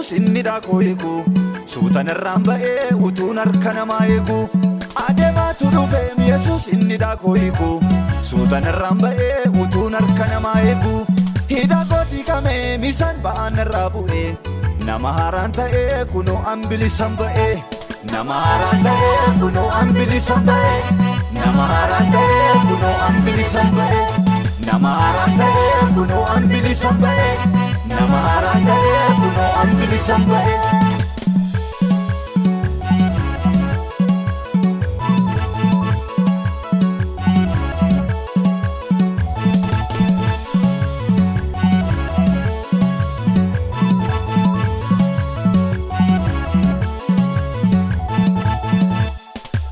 Yesus inni daakoo eegu suutan irraan ba'ee utuun harka namaa eegu adeemaatu dhufeem Yesus inni daakoo eegu suutan irraan ba'ee utuun harka namaa eegu hidha gootii kamee misaan ba'aan irraa bu'ee nama haaraan ta'ee kunoo bilisan ba'ee nama haaraan ta'ee kunoo bilisan ba'ee nama haaraan ta'ee kunoo bilisan ba'ee nama haaraan ta'ee kunoo bilisan ba'ee nama haaraan ta'ee kunoo bilisan ba'ee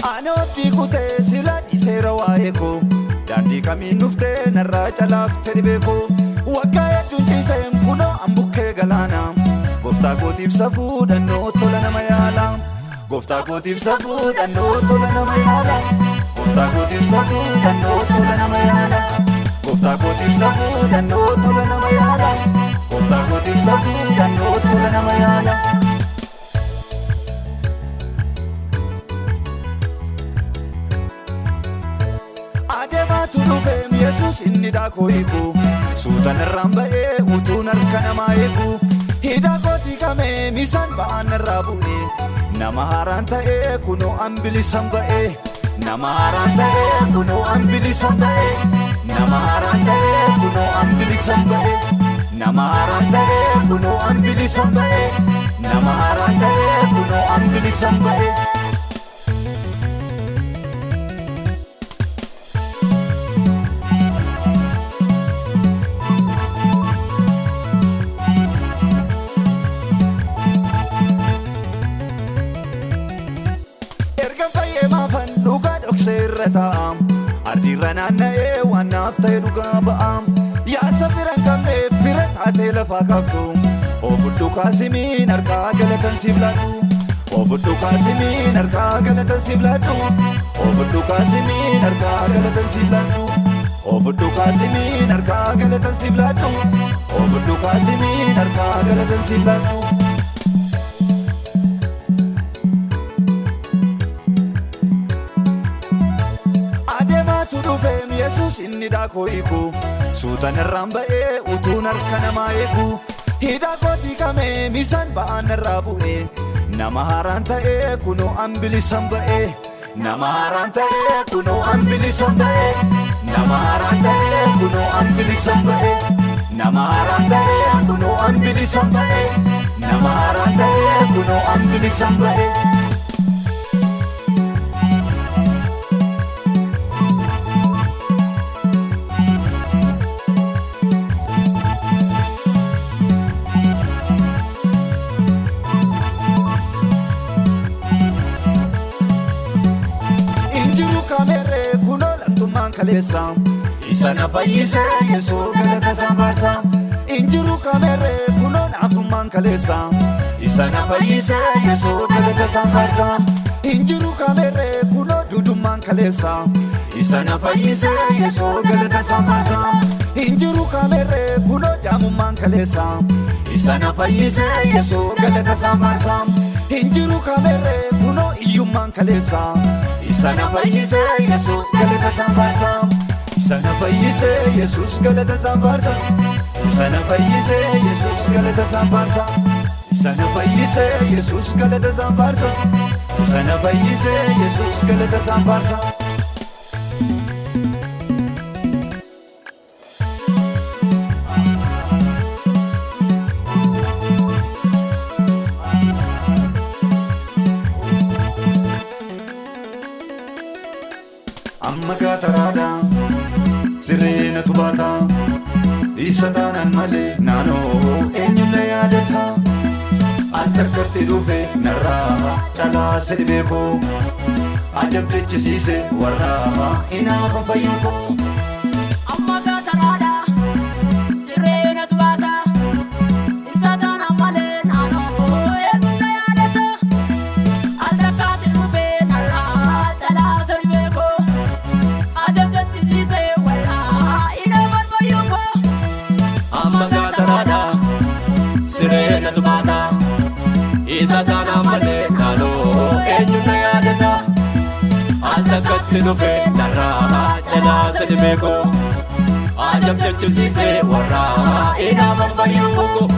Anoti kutee sila dhiseera waa'ee koo daandii kamiin dhuftee narraa calaaftee dhibee waggaa hedduun ciiseen kunoo ambukkee galaana gooftaa kootiif safuu dhannoo tola nama yaala gooftaa kootiif safuu dhannoo tola nama yaala gooftaa kootiif safuu dhannoo tola nama yaala gooftaa kootiif safuu dhannoo tola nama yaala gooftaa kootiif safuu dhannoo tola nama yaala adeemaatu dhufeem Yesus inni daakoo eegu suutan irraan ba'ee utuun harka namaa eegu hidha gootii kamee misaan ba'aan irraa bu'ee nama haaraan ta'ee kunoo bilisan ba'ee nama haaraan ta'ee kunoo bilisan ba'ee nama haaraan ta'ee kunoo bilisan ba'ee nama haaraan ta'ee kunoo bilisan ba'ee nama haaraan ta'ee kunoo bilisan ba'ee Serrataam ardiirra naanna'ee waan naaf ta'e dhugaa ba'aam yaasa firan qabneef fira taatee lafaa kaaftu ofudhu kaasimiin harkaa galatan siif laadhu ofudhu kaasimiin harkaa galatan siif laadhu ofudhu kaasimiin harkaa galatan siif laadhu ofudhu kaasimiin harkaa galatan siif laadhu ofudhu kaasimiin harkaa galatan siif laadhu dhufeem Yesus inni daakoo eegu suutan irraan ba'ee utuun harka namaa eegu hidha gootii kamee misaan ba'aan irraa bu'ee nama haaraan ta'ee kunoo bilisan ba'ee nama haaraan ta'ee kunoo bilisan ba'ee nama haaraan ta'ee kunoo bilisan ba'ee nama haaraan ta'ee kunoo bilisan ba'ee nama haaraan ta'ee kunoo bilisan ba'ee kaleessa isa na fayyise Yesuus galata sambaarsa injiru kamere kunoo naafummaan kaleessa isa na fayyise Yesuus galata sambaarsa injiru kamere kunoo dudummaan kaleessa isa na fayyise Yesuus galata sambaarsa injiru kamere kunoo jaamummaan kaleessa isa na fayyise Yesuus galata sambaarsa injiru kamere kunoo iyyummaan kaleessa isa na fayyise Yesuus galata sambaarsa isa na fayyise Yesuus galata sambaarsa isa na fayyise Yesuus galata sambaarsa isa na fayyise Yesuus galata sambaarsa isa na fayyise Yesuus galata sambaarsa amma gaataraadha sirreena tubaata isa taanaan malee naanoo eenyulla yaadata al takkatti dhufe narraa calaa sadi beekoo ajabdechisiise warraa inaafa fayyukoo amma gaataraadha sirreena tubaata isa taanaan malee naanoo eenyulla yaadata al takkatti dhufe narraa calaa sadi beekoo amma gaataraadha sirreena tubaata isa taana malee naannoo eenyu na yaadata Aldakatti dhufe narraa jalaa sadi beeko Ajab jechisiise warraa inaafan fayyuu ko